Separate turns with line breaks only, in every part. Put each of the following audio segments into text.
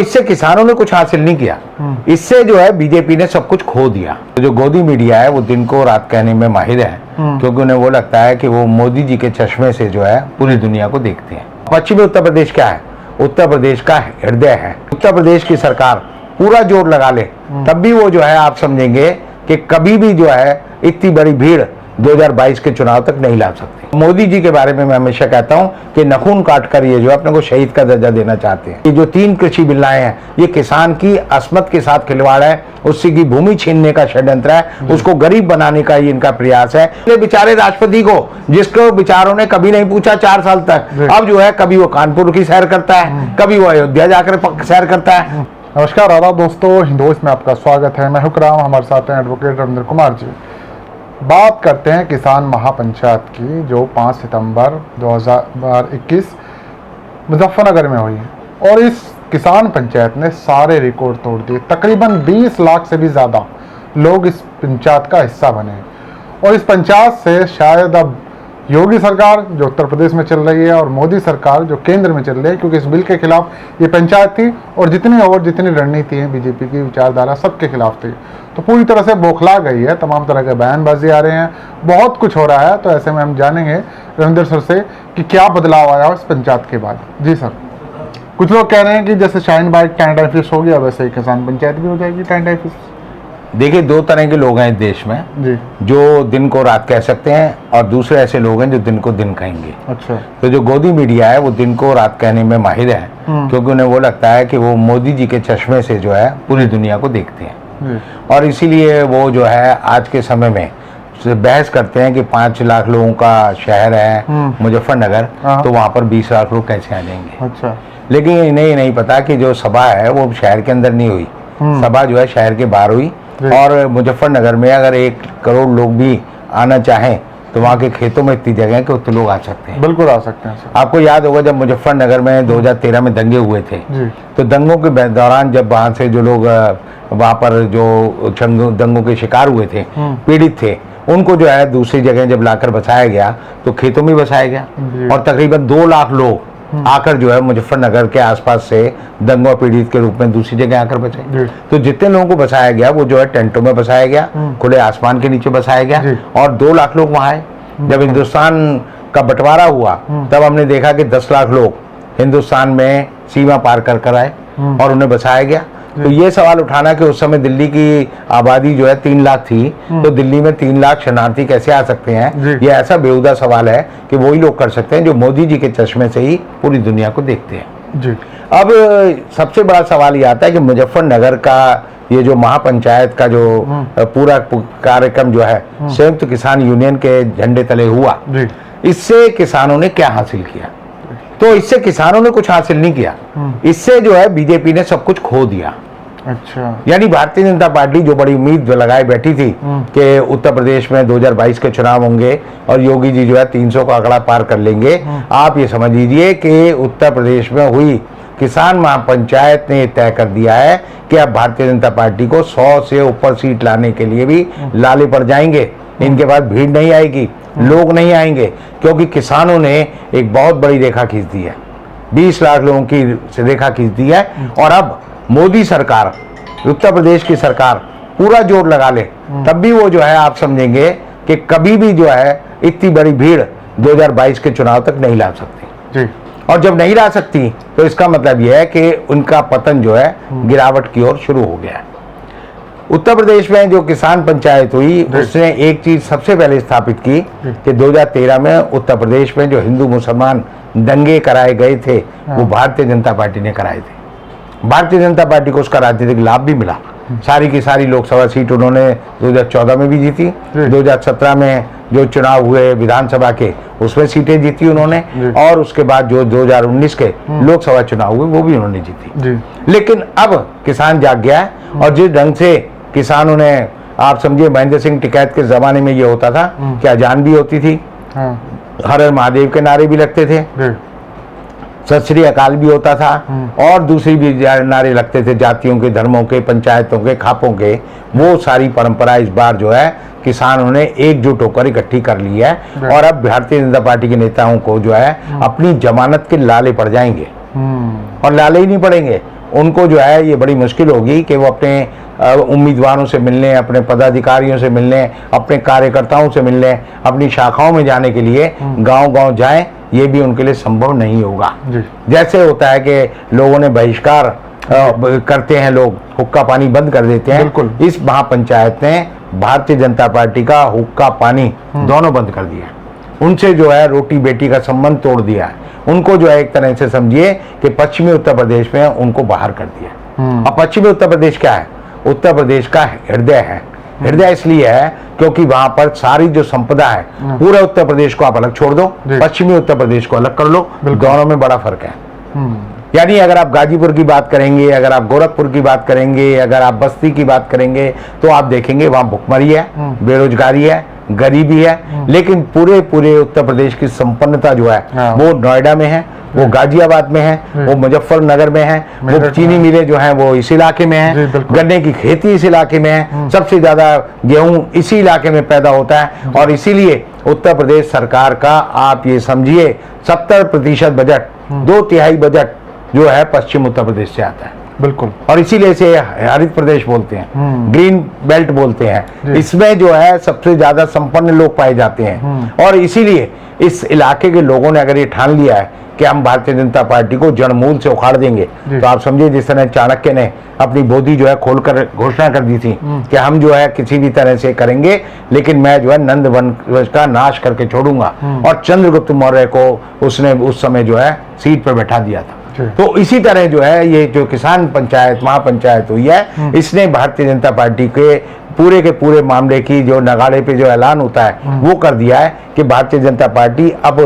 इससे किसानों ने कुछ हासिल नहीं किया, इससे जो है बीजेपी ने सब कुछ खो दिया। जो गोदी मीडिया है वो दिन को रात कहने में माहिर है, क्योंकि उन्हें वो लगता है कि वो मोदी जी के चश्मे से जो है पूरी दुनिया को देखते हैं। पश्चिमी उत्तर प्रदेश क्या है? उत्तर प्रदेश का हृदय है। उत्तर प्रदेश की सरकार पूरा जोर लगा ले तब भी वो जो है आप समझेंगे कि कभी भी जो है इतनी बड़ी भीड़ 2022 के चुनाव तक नहीं ला सकती। मोदी जी के बारे में मैं हमेशा कहता हूं कि नखून काटकर ये जो अपने को शहीद का दर्जा देना चाहते हैं। ये जो 3 कृषि बिल्लाएं हैं ये किसान की अस्मत के साथ खिलवाड़ है, उससे की भूमि छीनने का षड्यंत्र है, उसको गरीब बनाने का ये इनका प्रयास है। ये बेचारे राष्ट्रपति को, जिसको बेचारों ने कभी नहीं पूछा 4 साल तक, अब जो है कभी वो कानपुर की सैर करता है, कभी वो अयोध्या जाकर सैर करता है।
नमस्कार आदाब दोस्तों, हिंदोस्त में आपका स्वागत है। मैं हुक्राम, हमारे साथ हैं एडवोकेट रविंद्र कुमार जी। बात करते हैं किसान महापंचायत की, जो 5 सितंबर 2021 मुजफ्फरनगर में हुई है। और इस किसान पंचायत ने सारे रिकॉर्ड तोड़ दिए। तकरीबन 20 लाख से भी ज़्यादा लोग इस पंचायत का हिस्सा बने। और इस पंचायत से शायद अब योगी सरकार जो उत्तर प्रदेश में चल रही है और मोदी सरकार जो केंद्र में चल रही है, क्योंकि इस बिल के खिलाफ ये पंचायत थी और जितनी रणनीति है बीजेपी की विचारधारा सबके खिलाफ थी, तो पूरी तरह से बौखला गई है। तमाम तरह के बयानबाजी आ रहे हैं, बहुत कुछ हो रहा है। तो ऐसे में हम जानेंगे रविंद्र सर से कि क्या बदलाव आया इस पंचायत के बाद। जी सर, कुछ लोग कह रहे हैं कि जैसे शाहीन बाग कैनेडा फिश हो गया वैसे ही किसान पंचायत भी हो जाएगी कैनेडा फिश।
देखिए, 2 तरह के लोग हैं इस देश में
जी,
जो दिन को रात कह सकते हैं और दूसरे ऐसे लोग हैं जो दिन को दिन कहेंगे।
अच्छा,
तो जो गोदी मीडिया है वो दिन को रात कहने में माहिर है, क्योंकि उन्हें वो लगता है कि वो मोदी जी के चश्मे से जो है पूरी दुनिया को देखते हैं। और इसीलिए वो जो है आज के समय में बहस करते हैं कि 5 लाख लोगों का शहर है मुजफ्फरनगर, तो वहाँ पर 20 लाख लोग कैसे आ जाएंगे।
अच्छा,
लेकिन इन्हें ये नहीं पता कि जो सभा है वो शहर के अंदर नहीं हुई, सभा जो है शहर के बाहर हुई। और मुजफ्फरनगर में अगर 1 करोड़ लोग भी आना चाहें तो वहाँ के खेतों में इतनी जगह है कि उतने लोग आ सकते हैं।
बिल्कुल आ सकते हैं सर।
आपको याद होगा जब मुजफ्फरनगर में 2013 में दंगे हुए थे, तो दंगों के दौरान जब वहाँ से जो लोग वहाँ पर जो दंगों के शिकार हुए थे, पीड़ित थे, उनको जो है दूसरी जगह जब लाकर बसाया गया तो खेतों में बसाया गया। और तकरीबन 2 लाख लोग आकर जो है मुजफ्फरनगर के आसपास से दंगा पीड़ित के रूप में दूसरी जगह आकर बचे। तो जितने लोगों को बसाया गया वो जो है टेंटों में बसाया गया, खुले आसमान के नीचे बसाया गया, और 2 लाख लोग वहां आए। जब हिंदुस्तान का बंटवारा हुआ तब हमने देखा कि 10 लाख लोग हिंदुस्तान में सीमा पार कर आए और उन्हें बसाया गया। तो ये सवाल उठाना कि उस समय दिल्ली की आबादी जो है 3 लाख थी, तो दिल्ली में 3 लाख शरणार्थी कैसे आ सकते हैं, ये ऐसा बेहुदा सवाल है कि वही लोग कर सकते हैं जो मोदी जी के चश्मे से ही पूरी दुनिया को देखते हैं।
जी।
अब सबसे बड़ा सवाल ये आता है कि मुजफ्फरनगर का ये जो महापंचायत का जो पूरा कार्यक्रम जो है संयुक्त किसान यूनियन के झंडे तले हुआ, इससे किसानों ने क्या हासिल किया? तो इससे किसानों ने कुछ हासिल नहीं किया, इससे जो है बीजेपी ने सब कुछ खो दिया।
अच्छा,
यानी भारतीय जनता पार्टी जो बड़ी उम्मीद लगाए बैठी थी कि उत्तर प्रदेश में 2022 के चुनाव होंगे और योगी जी जो है 300 का आंकड़ा पार कर लेंगे, आप ये समझ लीजिए कि उत्तर प्रदेश में हुई किसान महापंचायत ने तय कर दिया है कि अब भारतीय जनता पार्टी को 100 से ऊपर सीट लाने के लिए भी लाले पड़ जाएंगे। इनके पास भीड़ नहीं आएगी, लोग नहीं आएंगे, क्योंकि किसानों ने एक बहुत बड़ी रेखा खींच दी है, 20 लाख लोगों की रेखा खींच दी है। और अब मोदी सरकार, उत्तर प्रदेश की सरकार पूरा जोर लगा ले तब भी वो जो है आप समझेंगे कि कभी भी जो है इतनी बड़ी भीड़ 2022 के चुनाव तक नहीं ला सकती जी। और जब नहीं ला सकती तो इसका मतलब यह है कि उनका पतन जो है गिरावट की ओर शुरू हो गया है। उत्तर प्रदेश में जो किसान पंचायत हुई उसने एक चीज सबसे पहले स्थापित की कि 2013 में उत्तर प्रदेश में जो हिंदू मुसलमान दंगे कराए गए थे वो भारतीय जनता पार्टी ने कराए थे। भारतीय जनता पार्टी को उसका राजनीतिक लाभ भी मिला। सारी की सारी लोकसभा सीट उन्होंने 2014 में भी जीती, 2017 में जो चुनाव हुए विधानसभा के उसमें सीटें जीती उन्होंने, और उसके बाद जो 2019 के लोकसभा चुनाव हुए वो भी उन्होंने जीती। लेकिन अब किसान जाग गया है, और जिस ढंग से किसानों ने, आप समझिए महेंद्र सिंह टिकैत के जमाने में ये होता था कि अजान भी होती थी, हर हर महादेव के नारे भी लगते थे, सत श्री अकाल भी होता था, और दूसरी भी नारे लगते थे जातियों के, धर्मों के, पंचायतों के, खापों के। वो सारी परंपरा इस बार जो है किसानों ने एकजुट होकर इकट्ठी कर ली है, और अब भारतीय जनता पार्टी के नेताओं को जो है अपनी जमानत के लाले पड़ जाएंगे। और लाले ही नहीं पड़ेंगे, उनको जो है ये बड़ी मुश्किल होगी कि वो अपने उम्मीदवारों से मिलने, अपने पदाधिकारियों से मिलने, अपने कार्यकर्ताओं से मिलने, अपनी शाखाओं में जाने के लिए गांव-गांव जाएं, ये भी उनके लिए संभव नहीं होगा। जैसे होता है कि लोगों ने बहिष्कार करते हैं, लोग हुक्का पानी बंद कर देते हैं, इस महापंचायत ने भारतीय जनता पार्टी का हुक्का पानी दोनों बंद कर दिया। उनसे जो है रोटी बेटी का संबंध तोड़ दिया है। उनको जो है एक तरह से समझिए कि पश्चिमी उत्तर प्रदेश में उनको बाहर कर दिया। अब पश्चिमी उत्तर प्रदेश क्या है? उत्तर प्रदेश का हृदय है। हृदय इसलिए है क्योंकि वहां पर सारी जो संपदा है, पूरा उत्तर प्रदेश को आप अलग छोड़ दो, पश्चिमी उत्तर प्रदेश को अलग कर लो, दोनों में बड़ा फर्क है। यानी अगर आप गाजीपुर की बात करेंगे, अगर आप गोरखपुर की बात करेंगे, अगर आप बस्ती की बात करेंगे, तो आप देखेंगे वहां भुखमरी है, बेरोजगारी है, गरीबी है, लेकिन पूरे उत्तर प्रदेश की संपन्नता जो है वो नोएडा में है, वो गाजियाबाद में है, वो मुजफ्फरनगर में है, वो चीनी मिलें जो हैं वो इस इलाके में है, गन्ने की खेती इस इलाके में है, सबसे ज्यादा गेहूं इसी इलाके में पैदा होता है। और इसीलिए उत्तर प्रदेश सरकार का आप ये समझिए 70% बजट, 2/3 बजट जो है पश्चिम उत्तर प्रदेश से आता है।
बिल्कुल।
और इसीलिए इसे हरित प्रदेश बोलते हैं, ग्रीन बेल्ट बोलते हैं। इसमें जो है सबसे ज्यादा संपन्न लोग पाए जाते हैं। और इसीलिए इस इलाके के लोगों ने अगर ये ठान लिया है कि हम भारतीय जनता पार्टी को जड़ मूल से उखाड़ देंगे, तो आप समझिए जिस तरह चाणक्य ने अपनी बोधी जो है खोलकर घोषणा कर दी थी कि हम जो है किसी भी तरह से करेंगे, लेकिन मैं जो है नंद वंश का नाश करके छोड़ूंगा। और चंद्रगुप्त मौर्य को उसने उस समय जो है सीट पर बैठा दिया था। तो इसी तरह जो है ये जो किसान पंचायत महापंचायत हुई है, इसने भारतीय जनता पार्टी के पूरे मामले की जो नगाड़े पे जो ऐलान होता है वो कर दिया है कि भारतीय जनता पार्टी अब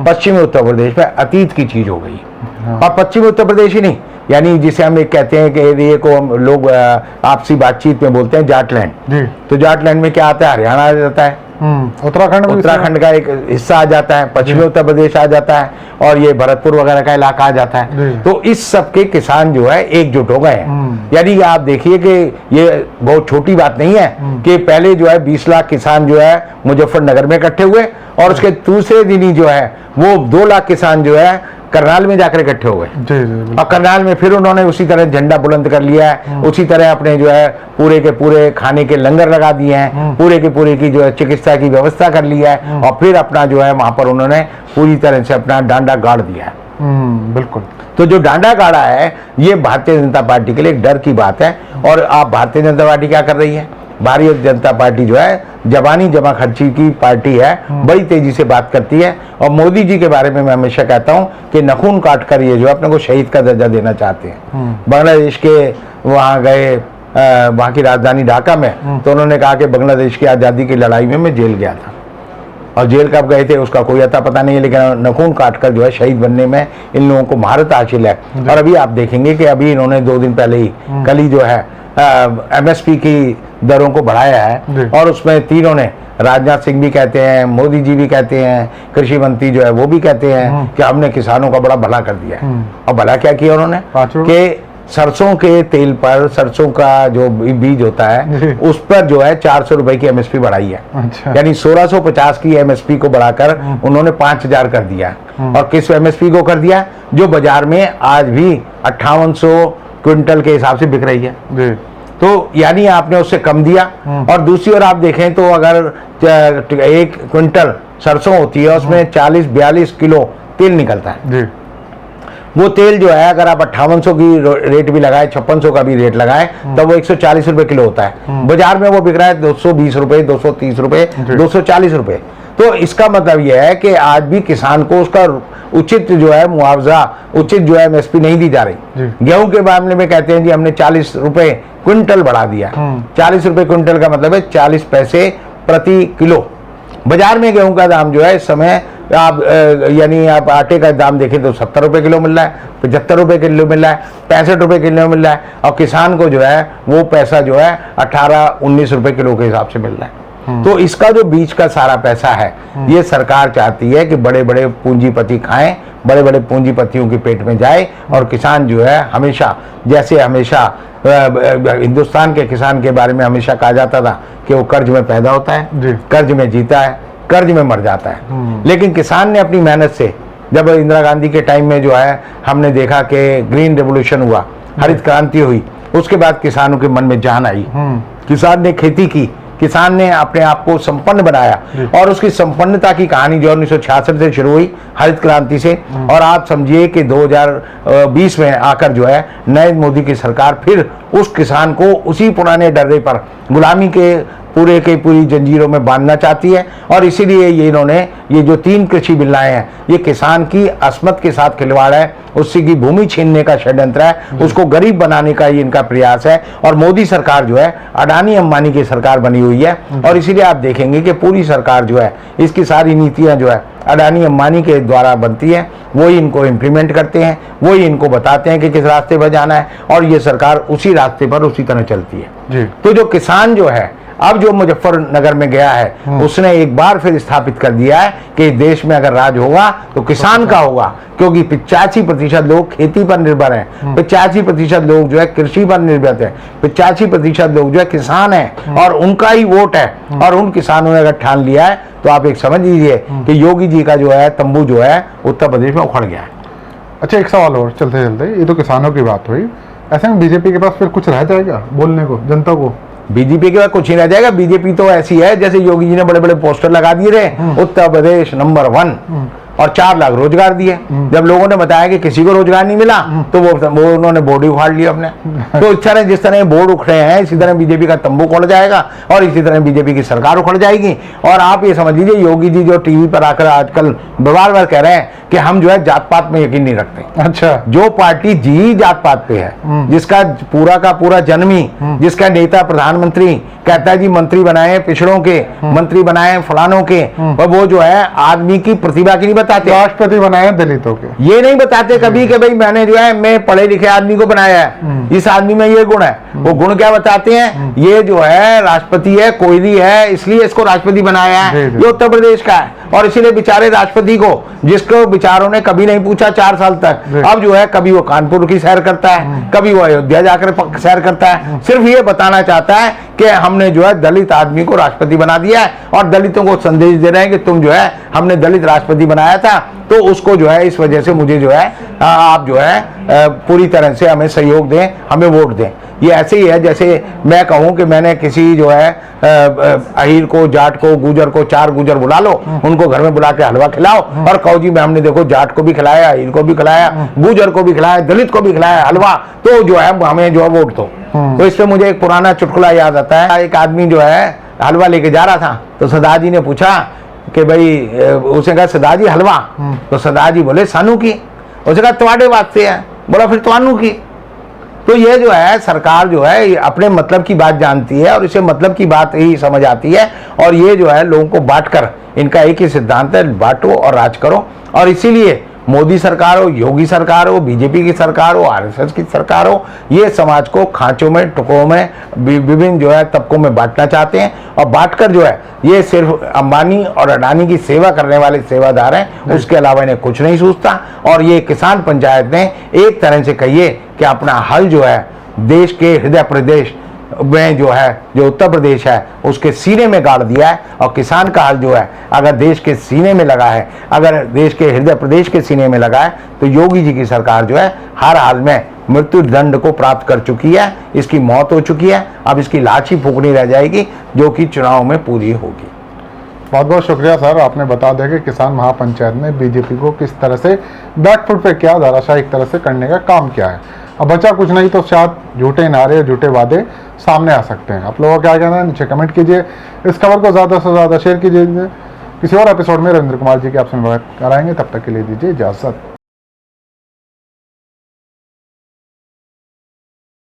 पश्चिमी उत्तर प्रदेश में अतीत की चीज हो गई। और पश्चिमी उत्तर प्रदेश ही नहीं, यानी जिसे हम एक कहते हैं कि ये को हम लोग आपसी बातचीत में बोलते हैं जाटलैंड। तो जाटलैंड में क्या आता है? हरियाणा आ जाता है, उत्तराखंड का एक हिस्सा आ जाता है, पश्चिमी उत्तर प्रदेश आ जाता है, और ये भरतपुर वगैरह का इलाका आ जाता है। तो इस सब के किसान जो है एकजुट हो गए हैं। यानी आप देखिए कि ये बहुत छोटी बात नहीं है कि पहले जो है 20 लाख किसान जो है मुजफ्फरनगर में इकट्ठे हुए, और उसके दूसरे दिन ही जो है वो 2 लाख किसान जो है करनाल में जाकर इकट्ठे हो गए। और करनाल में फिर उन्होंने उसी तरह झंडा बुलंद कर लिया है, उसी तरह अपने जो है पूरे के पूरे खाने के लंगर लगा दिए हैं, पूरे के पूरे की जो है चिकित्सा की व्यवस्था कर लिया है, और फिर अपना जो है वहां पर उन्होंने पूरी तरह से अपना डांडा गाड़ दिया है।
बिल्कुल।
तो जो डांडा गाड़ा है ये भारतीय जनता पार्टी के लिए एक डर की बात है। और आप भारतीय जनता पार्टी क्या कर रही है? भारतीय जनता पार्टी जो है जबानी जमा खर्ची की पार्टी है, बड़ी तेजी से बात करती है। और मोदी जी के बारे में मैं हमेशा कहता हूं कि नखून काट कर ये जो अपने को शहीद का दर्जा देना चाहते हैं। बांग्लादेश के वहां गए, वहां की राजधानी ढाका में, तो उन्होंने कहा कि बांग्लादेश की आज़ादी की लड़ाई में मैं जेल गया था, और जेल कब गए थे उसका कोई अता पता नहीं है, लेकिन नखून काट कर जो है शहीद बनने में इन लोगों को महारत हासिल है। और अभी आप देखेंगे कि अभी इन्होंने 2 दिन पहले ही कल ही जो है MSP की दरों को बढ़ाया है, और उसमें तीनों ने, राजनाथ सिंह भी कहते हैं, मोदी जी भी कहते हैं, कृषि मंत्री जो है वो भी कहते हैं कि हमने किसानों का बड़ा भला कर दिया है। और भला क्या किया उन्होंने कि सरसों के तेल पर, सरसों का जो बीज होता है उस पर जो है 400 रुपए की MSP बढ़ाई है। यानी 1650 की MSP को बढ़ाकर उन्होंने 5000 कर दिया। और किस MSP को कर दिया? जो बाजार में आज भी 5800 क्विंटल के हिसाब से बिक रही है। तो यानी आपने उससे कम दिया। और दूसरी ओर आप देखें तो अगर 1 क्विंटल सरसों होती है उसमें 40-42 किलो तेल निकलता है। वो तेल जो है अगर आप 5800 की रेट भी लगाए, 5600 का भी रेट लगाए, तब वो 140 रुपए किलो होता है। बाजार में वो बिक रहा है 220 रुपए, 230 रुपए, 240 रुपए। तो इसका मतलब यह है कि आज भी किसान को उसका उचित जो है मुआवजा, उचित जो है MSP नहीं दी जा रही। गेहूं के मामले में कहते हैं जी हमने 40 रुपए क्विंटल बढ़ा दिया। 40 रुपए क्विंटल का मतलब है 40 पैसे प्रति किलो। बाजार में गेहूं का दाम जो है इस समय आप यानी आप आटे का दाम देखें तो 70 रुपए किलो मिल रहा है, 75 रुपए किलो मिल रहा है, 65 रुपए किलो मिल रहा है, और किसान को जो है वो पैसा जो है 18-19 रुपए किलो के हिसाब से मिल रहा है। तो इसका जो बीच का सारा पैसा है ये सरकार चाहती है कि बड़े बड़े पूंजीपति खाएं, बड़े बड़े पूंजीपतियों के पेट में जाए, और किसान जो है हमेशा, जैसे हमेशा हिंदुस्तान के किसान के बारे में हमेशा कहा जाता था कि वो कर्ज में पैदा होता है, कर्ज में जीता है, कर्ज में मर जाता है। लेकिन किसान ने अपनी मेहनत से, जब इंदिरा गांधी के टाइम में जो है हमने देखा कि ग्रीन रेवोल्यूशन हुआ, हरित क्रांति हुई, उसके बाद किसानों के मन में जान आई, किसान ने खेती की, किसान ने अपने आप को संपन्न बनाया, और उसकी संपन्नता की कहानी जो 1966 से शुरू हुई हरित क्रांति से, और आप समझिए कि 2020 में आकर जो है नरेंद्र मोदी की सरकार फिर उस किसान को उसी पुराने डर्रे पर गुलामी के पूरे के पूरी जंजीरों में बांधना चाहती है। और इसीलिए ये इन्होंने ये जो 3 कृषि बिल लाए हैं, ये किसान की अस्मत के साथ खिलवाड़ है, उससे की भूमि छीनने का षड्यंत्र है, उसको गरीब बनाने का ये इनका प्रयास है। और मोदी सरकार जो है अडानी अंबानी की सरकार बनी हुई है, और इसीलिए आप देखेंगे कि पूरी सरकार जो है इसकी सारी नीतियां जो है अडानी अंबानी के द्वारा बनती है, वही इनको इम्प्लीमेंट करते हैं, वही इनको बताते हैं कि किस रास्ते पर जाना है, और ये सरकार उसी रास्ते पर उसी तरह चलती है
जी।
तो जो किसान जो है अब जो मुजफ्फरनगर में गया है, उसने एक बार फिर स्थापित कर दिया है कि देश में अगर राज होगा तो किसान का होगा, क्योंकि 85% लोग खेती पर निर्भर हैं, 85% लोग जो है कृषि पर निर्भर हैं, 85% लोग जो है किसान हैं, और उनका ही वोट है। और उन किसानों ने अगर ठान लिया है तो आप एक समझ लीजिए कि योगी जी का जो है तंबू जो है उत्तर प्रदेश में उखड़ गया है।
अच्छा, एक सवाल और चलते चलते, ये तो किसानों की बात हुई, ऐसे में बीजेपी के पास फिर कुछ रह जाएगा बोलने को जनता को?
बीजेपी के बाद कुछ ही रह जाएगा। बीजेपी तो ऐसी है जैसे योगी जी ने बड़े बड़े पोस्टर लगा दिए रहे, उत्तर प्रदेश नंबर 1, और 4 लाख रोजगार दिए। जब लोगों ने बताया कि किसी को रोजगार नहीं मिला तो वो उन्होंने बोर्ड ही उखाड़ लिया अपने। तो इस तरह जिस तरह बोर्ड उखड़े हैं, इसी तरह बीजेपी का तंबू उखड़ जाएगा, और इसी तरह बीजेपी की सरकार उखड़ जाएगी। और आप ये समझ लीजिए योगी जी जो टीवी पर आकर आजकल बार बार कह रहे हैं कि हम जो है जात पात में यकीन नहीं रखते।
अच्छा,
जो पार्टी जी जात पात पे है, जिसका पूरा का पूरा जन्म ही, जिसका नेता प्रधानमंत्री कहता है जी मंत्री बनाए पिछड़ों के, मंत्री बनाए फलानों के, और वो जो है आदमी की प्रतिभा की नहीं बताते,
राष्ट्रपति बनाए दलितों के,
ये नहीं बताते कभी कि भाई मैंने जो है मैं पढ़े लिखे आदमी को बनाया है, इस आदमी में ये गुण है। वो गुण क्या बताते हैं? ये जो है राष्ट्रपति है, कोयली है, इसलिए इसको राष्ट्रपति बनाया है, ये उत्तर प्रदेश का है। और इसीलिए बेचारे राष्ट्रपति को, जिसको बेचारों ने कभी नहीं पूछा 4 साल तक, अब जो है कभी वो कानपुर की सैर करता है, कभी वो अयोध्या जाकर सैर करता है, सिर्फ ये बताना चाहता है कि हमने जो है दलित आदमी को राष्ट्रपति बना दिया है, और दलितों को संदेश दे रहे हैं कि तुम जो है हमने दलित राष्ट्रपति बनाया था, तो उसको जो है इस वजह से मुझे जो है आप जो है पूरी तरह से हमें सहयोग दें, हमें वोट दें। ये ऐसे ही है जैसे मैं कहूं कि मैंने किसी जो है अहीर को, जाट को, गुजर को, 4 गुजर बुला लो, उनको घर में बुला के हलवा खिलाओ, और कहो जी मैं हमने देखो जाट को भी खिलाया, अहीर को भी खिलाया, गुजर को भी खिलाया, दलित को भी खिलाया हलवा, तो जो है हमें जो है वोट दो। तो इससे मुझे एक पुराना चुटकुला याद आता है। एक आदमी जो है हलवा लेके जा रहा था, तो सरदार जी ने पूछा कि भाई, उसने कहा सरदार जी हलवा, तो सरदार जी बोले सानू की, उसने कहा तुम्हारे वास्ते है, बोला फिर तुआनू की। तो ये जो है सरकार जो है अपने मतलब की बात जानती है, और इसे मतलब की बात ही समझ आती है, और ये जो है लोगों को बांटकर, इनका एक ही सिद्धांत है, बांटो और राज करो। और इसीलिए मोदी सरकार हो, योगी सरकार हो, बीजेपी की सरकार हो, आरएसएस की सरकार हो, ये समाज को खांचों में, टुकड़ों में, विभिन्न जो है तबकों में बांटना चाहते हैं, और बांटकर जो है ये सिर्फ अंबानी और अडानी की सेवा करने वाले सेवादार हैं, उसके अलावा इन्हें कुछ नहीं सूझता। और ये किसान पंचायत ने एक तरह से कहिए कि अपना हल जो है देश के हृदय प्रदेश में जो है, जो उत्तर प्रदेश है, उसके सीने में गाड़ दिया है। और किसान का हल जो है अगर देश के सीने में लगा है, अगर देश के हृदय प्रदेश के सीने में लगा है, तो योगी जी की सरकार जो है हर हाल में मृत्यु दंड को प्राप्त कर चुकी है, इसकी मौत हो चुकी है, अब इसकी लाश ही फूकनी रह जाएगी, जो कि चुनाव में पूरी होगी।
बहुत बहुत शुक्रिया सर, आपने बता दिया कि किसान महापंचायत ने बीजेपी को किस तरह से बैकफुट पे क्या धाराशाही एक तरह से करने का काम किया है। अब बचा कुछ नहीं तो शायद झूठे नारे, झूठे वादे सामने आ सकते हैं। आप लोगों का क्या कहना है नीचे कमेंट कीजिए, इस खबर को ज़्यादा से ज़्यादा शेयर कीजिए। किसी और एपिसोड में रविंद्र कुमार जी के आपसे मुलाकात कराएंगे, तब तक के लिए दीजिए इजाज़त।